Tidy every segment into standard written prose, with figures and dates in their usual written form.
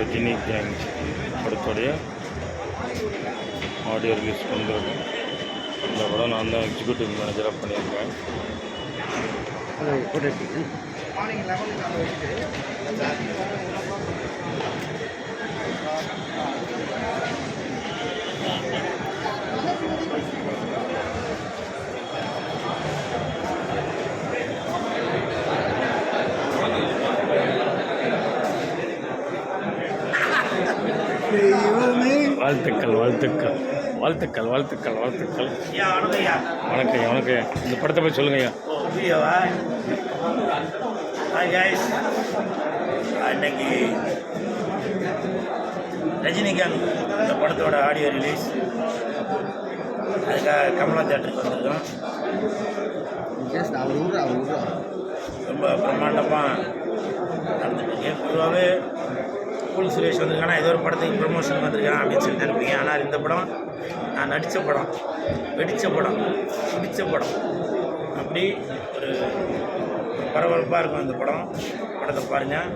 Rajini gang படத்துடைய audio release வந்திருக்கேன். இந்த படம் நான் தான் எக்ஸிக்யூட்டிவ் மேனேஜராக பண்ணியிருக்கேன். வாழ்த்துக்கள் வாழ்த்துக்கள் வாழ்த்துக்கள் வாழ்த்துக்கள் வாழ்த்துக்கள். வணக்கம் வணக்கம். இந்த படத்தை போய் சொல்லுங்க ஐயா. இன்னைக்கு ரஜினிகாந்த் இந்த படத்தோட ஆடியோ ரிலீஸ், அதுக்காக கமலா தேட்டருக்கு வந்திருக்கோம். ரொம்ப பிரம்மாண்டமாக நடந்துட்டுருக்கு. பொதுவாகவே கூல் சுரேஷ் வந்திருக்கானா ஏதோ ஒரு படத்துக்கு ப்ரமோஷன் வந்திருக்கான் அப்படின்னு சொல்லி நினைப்பீங்க. ஆனால் இந்த படம் நான் நடித்த படம், வெடித்த படம், பிடித்த படம், அப்படி ஒரு பரபரப்பாக இருக்கும் இந்த படம். படத்தை பாருங்கள்,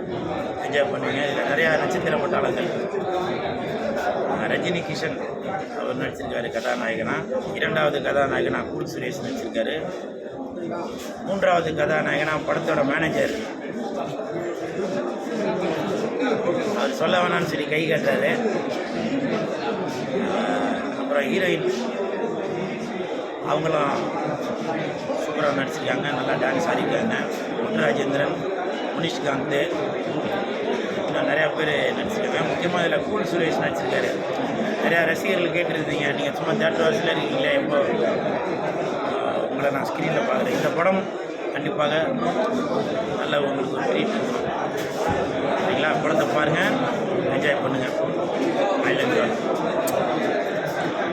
என்ஜாய் பண்ணுவீங்க. இதில் நிறையா நட்சத்திர பட்டாளங்கள். ரஜினி கிஷன் அவர் நடிச்சிருக்காரு கதாநாயகனா. 2வது கதாநாயகனா கூல் சுரேஷ் நடிச்சிருக்காரு. 3வது கதாநாயகனா படத்தோட மேனேஜர், அவர் சொல்ல வேணான்னு சொல்லி கை கட்டுறாரு. அப்புறம் ஹீரோயின் அவங்களும் சூப்பராக நடிச்சிருக்காங்க, நல்லா டான்ஸ் ஆடிருக்காங்க. ராஜேந்திரன், முனிஷ்காந்த், இன்னும் நிறையா பேர் நடிச்சிருக்காங்க. முக்கியமாக இதில் கூல் சுரேஷ் நடிச்சிருக்காரு. நிறையா ரசிகர்கள் கேட்டுருந்தீங்க, நீங்கள் சும்மா தேட்டர் வாசலில் இருக்கீங்களே, எப்போ உங்களை நான் ஸ்க்ரீனில் பார்க்குறேன். இந்த படம் கண்டிப்பாக நல்ல உங்களுக்கு ஒரு ட்ரீட் இருக்கும்.